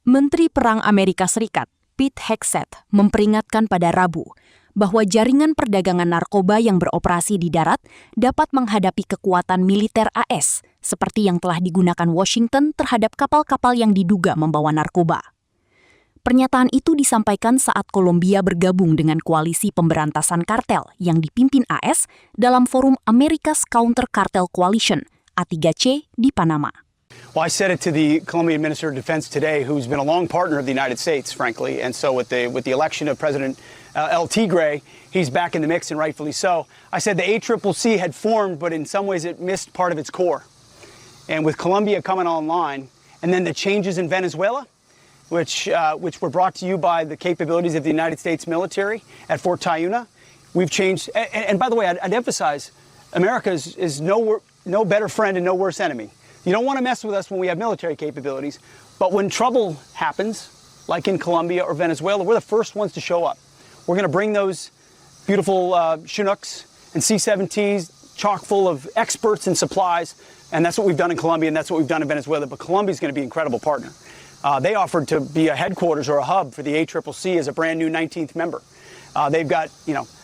Menteri Perang Amerika Serikat, Hegseth, memperingatkan pada Rabu bahwa jaringan perdagangan narkoba yang beroperasi di darat dapat menghadapi kekuatan militer AS, seperti yang telah digunakan Washington terhadap kapal-kapal yang diduga membawa narkoba. Pernyataan itu disampaikan saat Kolombia bergabung dengan koalisi pemberantasan kartel yang dipimpin AS dalam forum Americas Counter Cartel Coalition, A3C, di Panama. Well, I said it to the Colombian Minister of Defense today, who's been a long partner of the United States, frankly, and so with the election of President El Tigre, he's back in the mix, and rightfully so. I said the ACCC had formed, but in some ways it missed part of its core. And with Colombia coming online, and then the changes in Venezuela, which were brought to you by the capabilities of the United States military at Fort Tayuna, we've changed. And by the way, I'd emphasize, America is no better friend and no worse enemy. You don't want to mess with us when we have military capabilities, but when trouble happens, like in Colombia or Venezuela, we're the first ones to show up. We're going to bring those beautiful Chinooks and C-17s chock full of experts and supplies, and that's what we've done in Colombia, and that's what we've done in Venezuela, but Colombia's going to be an incredible partner. They offered to be a headquarters or a hub for the ACCC as a brand new 19th member. They've got,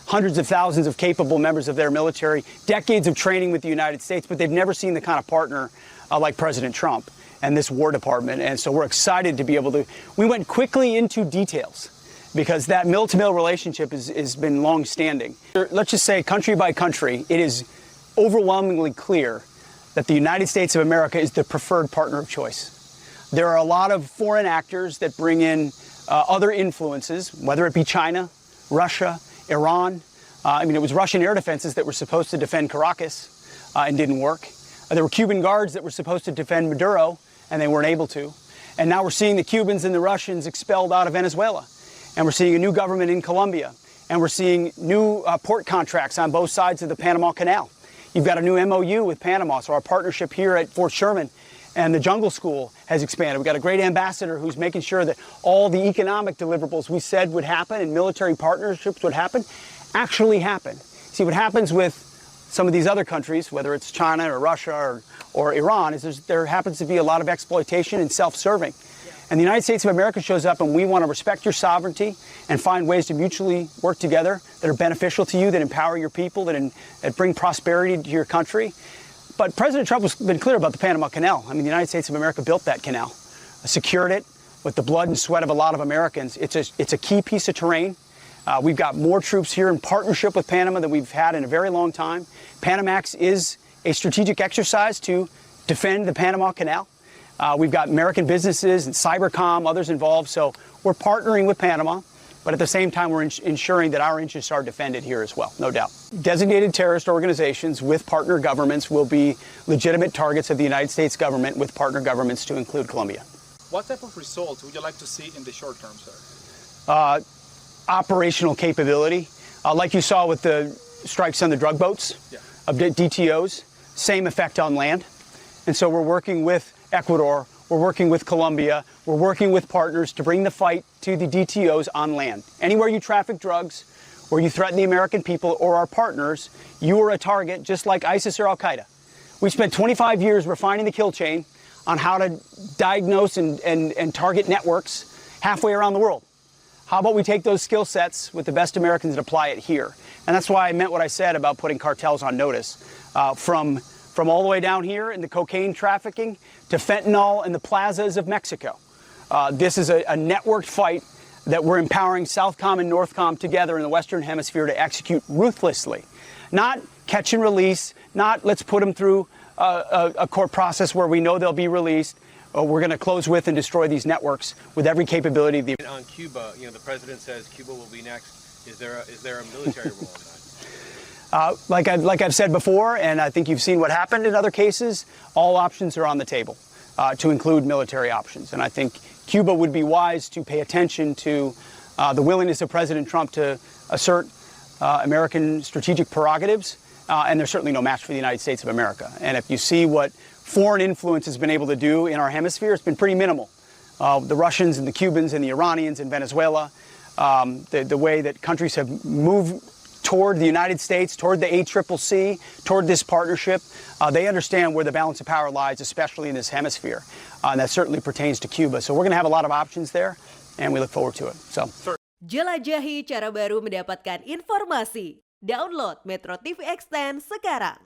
hundreds of thousands of capable members of their military, decades of training with the United States, but they've never seen the kind of partner like President Trump and this War Department. And so we're excited to be able to. We went quickly into details because that mill-to-mill relationship has been long-standing. Let's just say, country by country, it is overwhelmingly clear that the United States of America is the preferred partner of choice. There are a lot of foreign actors that bring in other influences, whether it be China, Russia, Iran. It was Russian air defenses that were supposed to defend Caracas and didn't work. There were Cuban guards that were supposed to defend Maduro, and they weren't able to. And now we're seeing the Cubans and the Russians expelled out of Venezuela. And we're seeing a new government in Colombia. And we're seeing new port contracts on both sides of the Panama Canal. You've got a new MOU with Panama, so our partnership here at Fort Sherman and the Jungle School has expanded. We've got a great ambassador who's making sure that all the economic deliverables we said would happen and military partnerships would happen actually happen. See, what happens with some of these other countries, whether it's China or Russia or Iran, is there happens to be a lot of exploitation and self-serving. And the United States of America shows up, and we want to respect your sovereignty and find ways to mutually work together that are beneficial to you, that empower your people, that bring prosperity to your country. But President Trump has been clear about the Panama Canal. The United States of America built that canal, secured it with the blood and sweat of a lot of Americans. It's a key piece of terrain. We've got more troops here in partnership with Panama than we've had in a very long time. Panamax is a strategic exercise to defend the Panama Canal. We've got American businesses and Cybercom, others involved. So we're partnering with Panama, but at the same time, we're ensuring that our interests are defended here as well, no doubt. Designated terrorist organizations with partner governments will be legitimate targets of the United States government with partner governments to include Colombia. What type of results would you like to see in the short term, sir? Operational capability, like you saw with the strikes on the drug boats of DTOs, same effect on land. And so we're working with Ecuador, we're working with Colombia, we're working with partners to bring the fight to the DTOs on land. Anywhere you traffic drugs, where you threaten the American people or our partners, you are a target just like ISIS or Al-Qaeda. We spent 25 years refining the kill chain on how to diagnose and target networks halfway around the world. How about we take those skill sets with the best Americans and apply it here? And that's why I meant what I said about putting cartels on notice. From all the way down here in the cocaine trafficking to fentanyl in the plazas of Mexico. This is a networked fight that we're empowering Southcom and Northcom together in the Western Hemisphere to execute ruthlessly. Not catch and release, not let's put them through a court process where we know they'll be released. We're going to close with and destroy these networks with every capability. On Cuba, the president says Cuba will be next. Is there a military role in that? Like I've said before, and I think you've seen what happened in other cases, all options are on the table, to include military options. And I think Cuba would be wise to pay attention to the willingness of President Trump to assert American strategic prerogatives, and there's certainly no match for the United States of America. And if you see what foreign influence has been able to do in our hemisphere, it's been pretty minimal. The Russians and the Cubans and the Iranians in Venezuela, the way that countries have moved toward the United States, toward the ACCC, toward this partnership. They understand where the balance of power lies, especially in this hemisphere. And that certainly pertains to Cuba. So we're going to have a lot of options there, and we look forward to it. So. Jelajahi cara baru mendapatkan informasi. Download MetroTV Extend sekarang.